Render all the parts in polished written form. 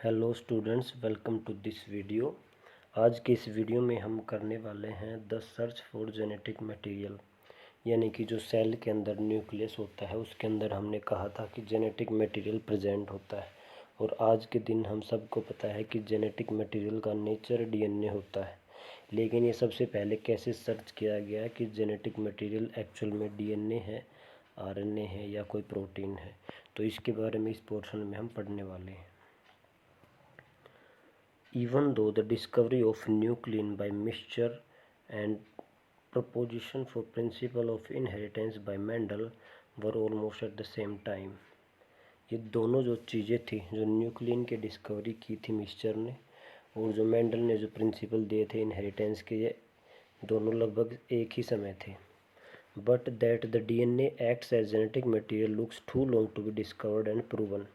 Hello students, welcome to this video. आज के इस वीडियो में हम करने वाले हैं the search for genetic material, यानी कि जो सेल के अंदर न्यूक्लियस होता है उसके अंदर हमने कहा था कि जेनेटिक मटेरियल प्रेजेंट होता है। और आज के दिन हम सबको पता है कि जेनेटिक मटेरियल का नेचर डीएनए होता है। लेकिन ये सबसे पहले कैसे सर्च किया गया कि जेनेटिक मटेरियल एक्चुअल में डीएनए है, आरएनए है या कोई प्रोटीन है, तो इसके बारे में इस पोर्शन में हम पढ़ने वाले हैं। Even though the discovery of nuclein by mixture and proposition for principle of inheritance by Mendel were almost at the same time, ये दोनों जो चीज़ें थी, जो न्यूक्लियन की डिस्कवरी की थी मिक्सचर ने और जो मेंडल ने जो प्रिंसिपल दिए थे इनहेरिटेंस के, ये दोनों लगभग एक ही समय थे। But that the DNA acts as genetic material looks too long to be discovered and proven.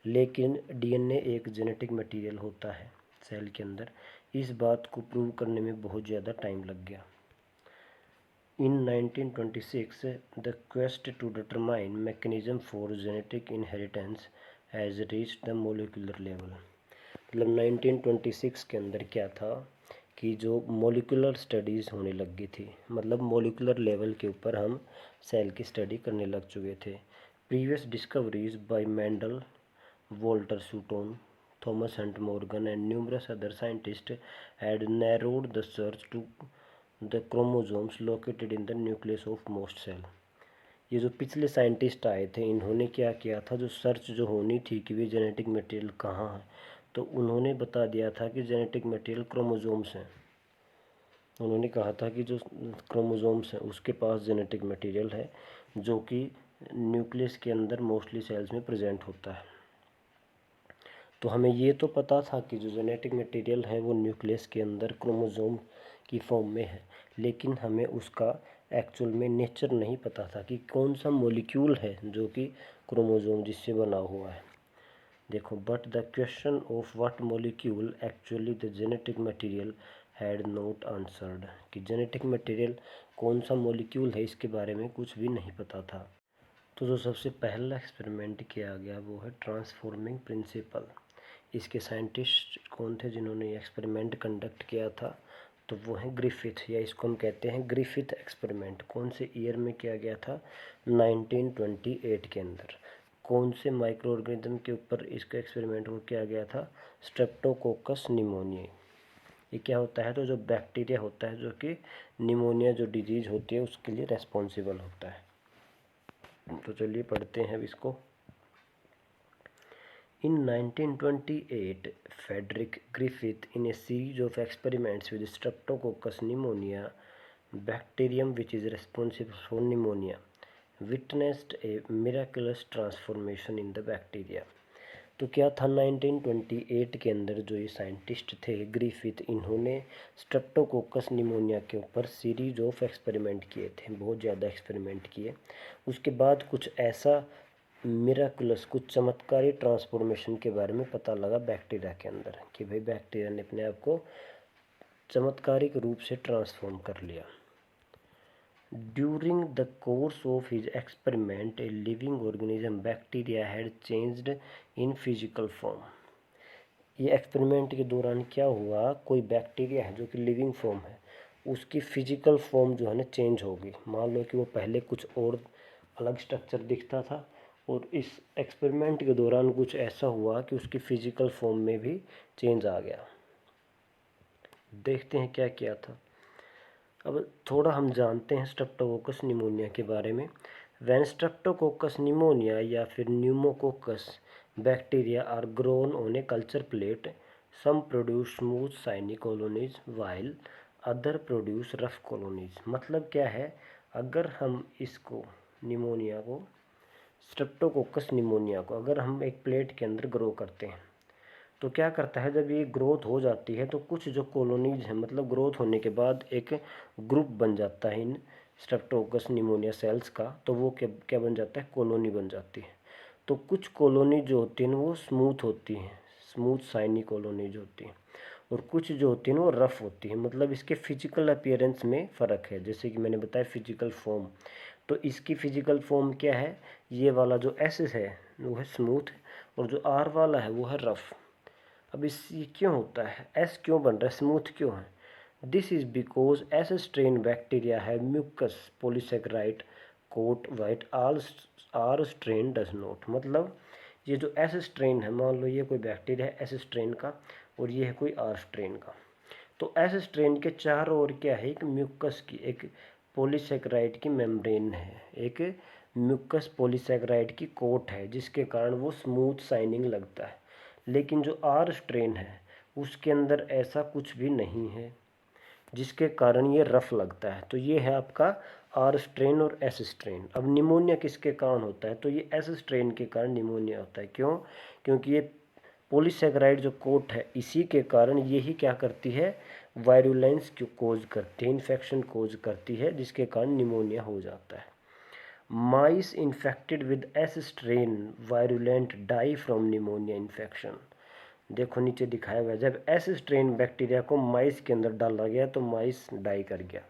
लेकिन डीएनए एक जेनेटिक मटेरियल होता है सेल के अंदर, इस बात को प्रूव करने में बहुत ज़्यादा टाइम लग गया। In 1926 the quest to determine mechanism for genetic inheritance has reached the molecular level. मतलब 1926 के अंदर क्या था कि जो मोलिकुलर स्टडीज़ होने लग गई थी, मतलब मोलिकुलर लेवल के ऊपर हम सेल की स्टडी करने लग चुके थे। Previous discoveries by Mendel, Walter Sutton, Thomas Hunt Morgan and numerous other scientists had narrowed the search to the chromosomes located in the nucleus of most cell। ये जो पिछले साइंटिस्ट आए थे, इन्होंने क्या किया था, जो सर्च जो होनी थी कि वे जेनेटिक मटेरियल कहाँ है, तो उन्होंने बता दिया था कि जेनेटिक मटेरियल क्रोमोसोम्स हैं। उन्होंने कहा था कि जो क्रोमोसोम्स हैं उसके पास जेनेटिक मटेरियल है, जो कि न्यूक्लियस के अंदर मोस्टली सेल्स में प्रेजेंट होता है। तो हमें ये तो पता था कि जो जेनेटिक मटेरियल है वो न्यूक्लियस के अंदर क्रोमोसोम की फॉर्म में है, लेकिन हमें उसका एक्चुअल में नेचर नहीं पता था कि कौन सा मॉलिक्यूल है जो कि क्रोमोसोम जिससे बना हुआ है। देखो, but the question of what molecule actually the genetic material had not answered, कि जेनेटिक मटेरियल कौन सा मॉलिक्यूल है इसके बारे में कुछ भी नहीं पता था। तो जो सबसे पहला एक्सपेरिमेंट किया गया वो है ट्रांसफॉर्मिंग प्रिंसिपल। इसके साइंटिस्ट कौन थे जिन्होंने एक्सपेरिमेंट कंडक्ट किया था, तो वो है ग्रिफिथ, या इसको हम कहते हैं ग्रिफिथ एक्सपेरिमेंट। कौन से ईयर में किया गया था? 1928 के अंदर। कौन से माइक्रो ऑर्गेनिज्म के ऊपर इसका एक्सपेरिमेंट को किया गया था? Streptococcus pneumonia. ये क्या होता है? तो जो बैक्टीरिया होता है जो कि निमोनिया जो डिजीज होती है उसके लिए रेस्पॉन्सिबल होता है। तो चलिए पढ़ते हैं अब इसको। In 1928, Frederick Griffith, in a series of experiments with Streptococcus pneumonia, bacterium which is responsible for pneumonia, witnessed a miraculous transformation in the bacteria। तो क्या था 1928 के अंदर जो ये साइंटिस्ट थे ग्रिफिथ, इन्होंने स्ट्रेप्टोकोकस निमोनिया के ऊपर सीरीज ऑफ एक्सपेरिमेंट किए थे, बहुत ज़्यादा एक्सपेरिमेंट किए। उसके बाद कुछ ऐसा मिराकुलस, कुछ चमत्कारी ट्रांसफॉर्मेशन के बारे में पता लगा बैक्टीरिया के अंदर, कि भाई बैक्टीरिया ने अपने आप को चमत्कारिक रूप से ट्रांसफॉर्म कर लिया। During the course of his experiment a living organism bacteria had changed in physical form. ये एक्सपेरिमेंट के दौरान क्या हुआ, कोई बैक्टीरिया है जो कि लिविंग फॉर्म है, उसकी फिजिकल फॉर्म जो है ना चेंज होगी। मान लो कि वो पहले कुछ और अलग स्ट्रक्चर दिखता था, और इस एक्सपेरिमेंट के दौरान कुछ ऐसा हुआ कि उसकी फिजिकल फॉर्म में भी चेंज आ गया। देखते हैं क्या किया था। अब थोड़ा हम जानते हैं स्ट्रेप्टोकोकस निमोनिया के बारे में। व्हेन स्ट्रेप्टोकोकस निमोनिया या फिर pneumococcus bacteria are grown on a culture plate, some produce smooth shiny colonies while other produce rough colonies. मतलब क्या है, अगर हम इसको निमोनिया को, स्ट्रेप्टोकोकस निमोनिया को अगर हम एक प्लेट के अंदर ग्रो करते हैं, तो क्या करता है, जब ये ग्रोथ हो जाती है तो कुछ जो कॉलोनीज हैं, मतलब ग्रोथ होने के बाद एक ग्रुप बन जाता है इन स्ट्रेप्टोकोकस निमोनिया सेल्स का, तो वो क्या क्या बन जाता है, कॉलोनी बन जाती है। तो कुछ कॉलोनी जो होती हैं वो स्मूथ होती हैं, स्मूथ शाइनी कॉलोनीज होती हैं, और कुछ जो होती हैं वो रफ़ होती हैं। मतलब इसके फिजिकल अपीयरेंस में फ़र्क है, जैसे कि मैंने बताया फिजिकल फॉर्म। तो इसकी फिजिकल फॉर्म क्या है, ये वाला जो एस है वो है स्मूथ, और जो आर वाला है वो है रफ़। अब इस ये क्यों होता है, एस क्यों बन रहा है, स्मूथ क्यों है? This is because S strain bacteria है mucus polysaccharide coat white all R strain does not. मतलब ये जो एस स्ट्रेन है, मान लो ये कोई बैक्टीरिया है एस स्ट्रेन का और ये है कोई आर स्ट्रेन का, तो एस स्ट्रेन के चारों ओर क्या है, एक म्यूकस की, एक पॉलीसेकेराइड की मेम्ब्रेन है, एक म्यूकस पॉलीसेकेराइड की कोट है, जिसके कारण वो स्मूथ शाइनिंग लगता है। लेकिन जो आर स्ट्रेन है उसके अंदर ऐसा कुछ भी नहीं है, जिसके कारण ये रफ लगता है। तो ये है आपका आर स्ट्रेन और एस स्ट्रेन। अब निमोनिया किसके कारण होता है, तो ये एस स्ट्रेन के कारण निमोनिया होता है। क्यों? क्योंकि ये पॉलीसेकेराइड जो कोट है इसी के कारण यही क्या करती है, वायरुलेंस को कोज करती है, इन्फेक्शन कोज करती है, जिसके कारण निमोनिया हो जाता है। Mice infected with S strain virulent die from pneumonia infection. देखो नीचे दिखाया हुआ है, जब एस स्ट्रेन बैक्टीरिया को माइस के अंदर डाला गया तो माइस डाई कर गया।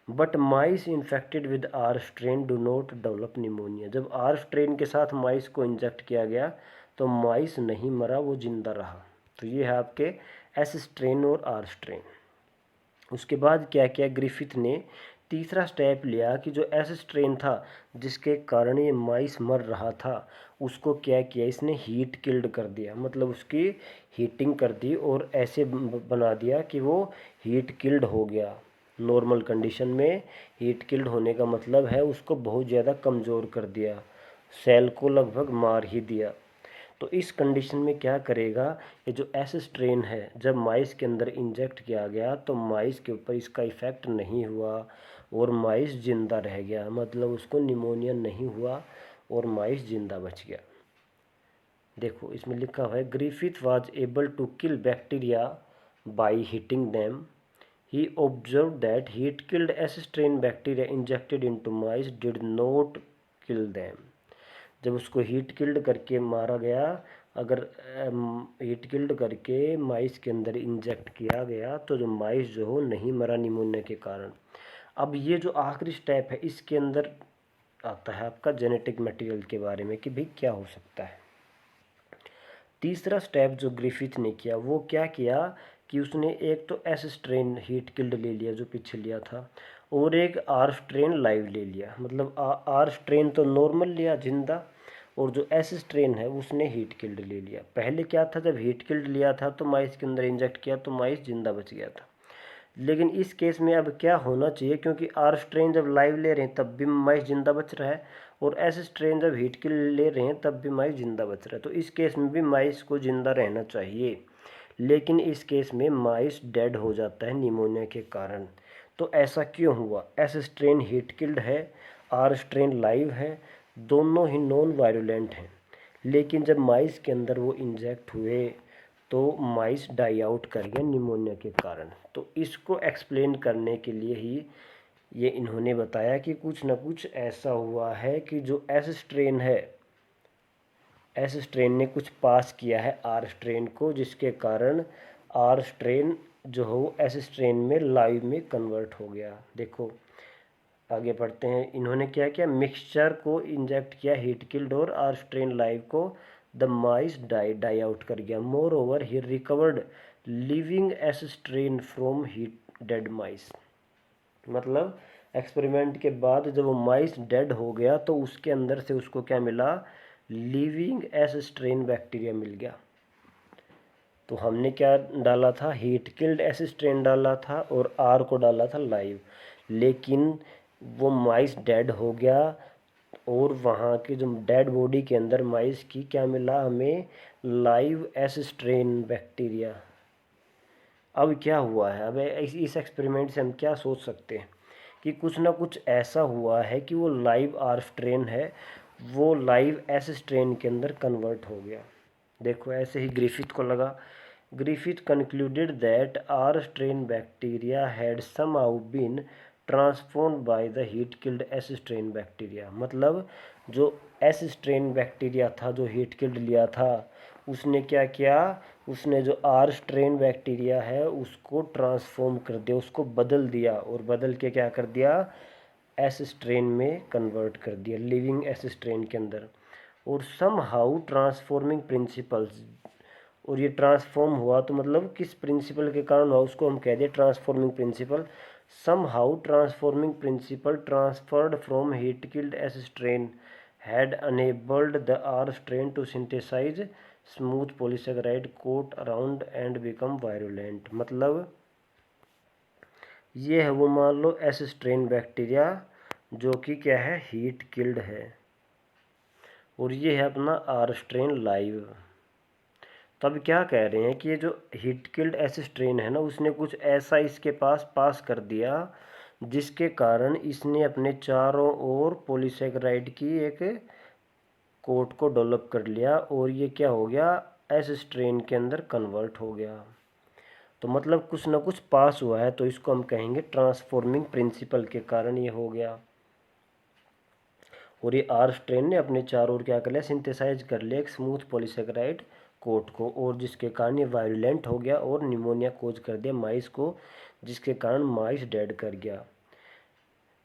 But mice infected with R strain do not develop pneumonia. जब आर स्ट्रेन के साथ माइस को इंजेक्ट किया गया तो माइस नहीं मरा, वो जिंदा रहा। तो ये है आपके एस स्ट्रेन और आर स्ट्रेन। उसके बाद क्या किया, ग्रिफिथ ने तीसरा स्टेप लिया कि जो एस स्ट्रेन था जिसके कारण ये माइस मर रहा था, उसको क्या किया, इसने हीट किल्ड कर दिया। मतलब उसकी हीटिंग कर दी और ऐसे बना दिया कि वो हीट किल्ड हो गया। नॉर्मल कंडीशन में हीट किल्ड होने का मतलब है उसको बहुत ज़्यादा कमज़ोर कर दिया, सेल को लगभग मार ही दिया। तो इस कंडीशन में क्या करेगा, ये जो एस स्ट्रेन है जब माइस के अंदर इंजेक्ट किया गया तो माइस के ऊपर इसका इफ़ेक्ट नहीं हुआ और माइस जिंदा रह गया। मतलब उसको निमोनिया नहीं हुआ और माइस जिंदा बच गया। देखो इसमें लिखा हुआ है, Griffith was able to kill bacteria by heating them. He observe that heat killed S strain bacteria injected into mice did not kill them. जब उसको हीट किल्ड करके मारा गया, अगर हीट किल्ड करके माइस के अंदर इंजेक्ट किया गया तो जो माइस जो हो नहीं मरा निमोनिया के कारण। अब ये जो आखिरी स्टेप है इसके अंदर आता है आपका जेनेटिक मटेरियल के बारे में कि भाई क्या हो सकता है। तीसरा स्टेप जो ग्रिफिथ ने किया वो क्या किया कि उसने एक तो एस स्ट्रेन हीट किल्ड ले लिया जो पीछे लिया था, और एक आर स्ट्रेन लाइव ले लिया। मतलब आर स्ट्रेन तो नॉर्मल लिया जिंदा, और जो एस स्ट्रेन है उसने हीट किल्ड ले लिया। पहले क्या था, जब हीट किल्ड लिया था तो माइस के अंदर इंजेक्ट किया तो माइस जिंदा बच गया था। लेकिन इस केस में अब क्या होना चाहिए, क्योंकि आर स्ट्रेन जब लाइव ले रहे हैं तब भी माइस जिंदा बच रहा है, और एस स्ट्रेन जब हीट किल ले रहे हैं तब भी माइस जिंदा बच रहा है। तो इस केस में भी माइस को जिंदा रहना चाहिए, लेकिन इस केस में माइस डेड हो जाता है निमोनिया के कारण। तो ऐसा क्यों हुआ, एस स्ट्रेन हीट किल्ड है, आर स्ट्रेन लाइव है, दोनों ही नॉन वायरुलेंट हैं, लेकिन जब माइस के अंदर वो इंजेक्ट हुए तो माइस डाई आउट कर गया निमोनिया के कारण। तो इसको एक्सप्लेन करने के लिए ही ये इन्होंने बताया कि कुछ ना कुछ ऐसा हुआ है कि जो एस स्ट्रेन है, एस स्ट्रेन ने कुछ पास किया है आर स्ट्रेन को, जिसके कारण आर स्ट्रेन जो हो एस स्ट्रेन में लाइव में कन्वर्ट हो गया। देखो आगे पढ़ते हैं, इन्होंने क्या किया, मिक्सचर को इंजेक्ट किया हीट किल्ड और आर स्ट्रेन लाइव को, द माइस डाई आउट कर गया। Moreover he recovered living S strain from heat dead mice. मतलब एक्सपेरिमेंट के बाद जब वो माइस डेड हो गया तो उसके अंदर से उसको क्या मिला, लिविंग एस स्ट्रेन बैक्टीरिया मिल गया। तो हमने क्या डाला था, हीट किल्ड एस स्ट्रेन डाला था और आर को डाला था लाइव, लेकिन वो माइस डेड हो गया और वहाँ के जो डेड बॉडी के अंदर माइस की क्या मिला हमें, लाइव एस स्ट्रेन बैक्टीरिया। अब क्या हुआ है, अब इस एक्सपेरिमेंट से हम क्या सोच सकते हैं कि कुछ ना कुछ ऐसा हुआ है कि वो लाइव आर स्ट्रेन है वो लाइव एस स्ट्रेन के अंदर कन्वर्ट हो गया। देखो ऐसे ही ग्रिफिथ को लगा, Griffith concluded that R strain bacteria had somehow been transformed by the heat killed S strain bacteria. मतलब जो एस स्ट्रेन बैक्टीरिया था जो हीट किल्ड लिया था, उसने क्या किया, उसने जो आर स्ट्रेन बैक्टीरिया है उसको ट्रांसफॉर्म कर दिया, उसको बदल दिया, और बदल के क्या कर दिया, एस स्ट्रेन में कन्वर्ट कर दिया, लिविंग एस स्ट्रेन के अंदर। और सम हाउ ट्रांसफॉर्मिंग प्रिंसिपल्स, और ये ट्रांसफॉर्म हुआ तो मतलब किस प्रिंसिपल के कारण हुआ, उसको हम कह दें transforming principle. Somehow transforming principle transferred from heat killed S strain had enabled the R strain to synthesize smooth polysaccharide coat around and become virulent। मतलब ये है वो मान लो एस स्ट्रेन बैक्टीरिया जो कि क्या है, हीट किल्ड है, और ये है अपना आर स्ट्रेन लाइव। तब क्या कह रहे हैं कि ये जो हीट किल्ड एस स्ट्रेन है ना, उसने कुछ ऐसा इसके पास कर दिया जिसके कारण इसने अपने चारों ओर पॉलीसैकेराइड की एक कोट को डेवलप कर लिया, और ये क्या हो गया, एस स्ट्रेन के अंदर कन्वर्ट हो गया। तो मतलब कुछ ना कुछ पास हुआ है, तो इसको हम कहेंगे ट्रांसफॉर्मिंग प्रिंसिपल के कारण ये हो गया। और ये आर स्ट्रेन ने अपने चारों ओर क्या कर लिया, सिंथेसाइज कर लिया एक स्मूथ पॉलीसैकेराइड कोट को, और जिसके कारण ये वायलेंट हो गया और निमोनिया कोज कर दिया माइस को, जिसके कारण माइस डेड कर गया।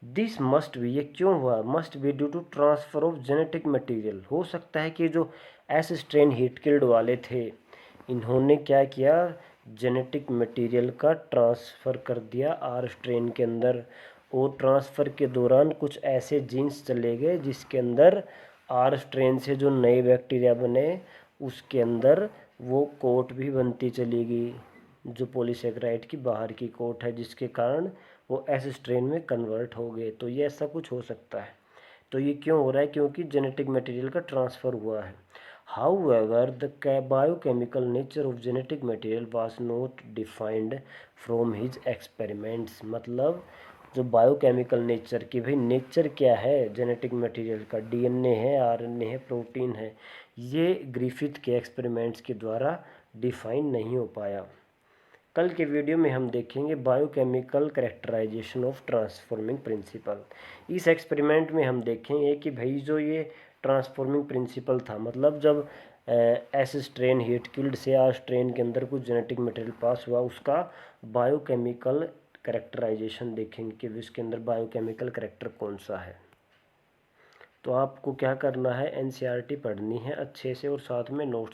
दिस मस्ट बी, ये क्यों हुआ, must be due to transfer of genetic material. हो सकता है कि जो एस स्ट्रेन हीट किल्ड वाले थे, इन्होंने क्या किया, जेनेटिक मटेरियल का ट्रांसफ़र कर दिया आर स्ट्रेन के अंदर, और ट्रांसफ़र के दौरान कुछ ऐसे जीन्स चले गए जिसके अंदर आर स्ट्रेन से जो नए बैक्टीरिया बने उसके अंदर वो कोट भी बनती चली गई, जो पॉलीसैकेराइड की बाहर की कोट है, जिसके कारण वो एस स्ट्रेन में कन्वर्ट हो गए। तो ये ऐसा कुछ हो सकता है। तो ये क्यों हो रहा है, क्योंकि जेनेटिक मटेरियल का ट्रांसफ़र हुआ है। However the biochemical nature of genetic material was not defined from his experiments. मतलब जो बायोकेमिकल नेचर की, भाई नेचर क्या है जेनेटिक मटेरियल का, डीएनए है, आरएनए है, प्रोटीन है, ये ग्रिफिथ के एक्सपेरिमेंट्स के द्वारा डिफाइन नहीं हो पाया। कल के वीडियो में हम देखेंगे biochemical characterisation of transforming principle. इस एक्सपेरिमेंट में हम देखेंगे कि भाई जो ये ट्रांसफॉर्मिंग प्रिंसिपल था, मतलब जब एस स्ट्रेन हीट किल्ड से आर स्ट्रेन के अंदर कुछ जेनेटिक मटेरियल पास हुआ, उसका बायोकेमिकल कैरेक्टराइजेशन देखेंगे कि इसके अंदर बायोकेमिकल कैरेक्टर कौन सा है। तो आपको क्या करना है, एनसीईआरटी पढ़नी है अच्छे से और साथ में नोट्स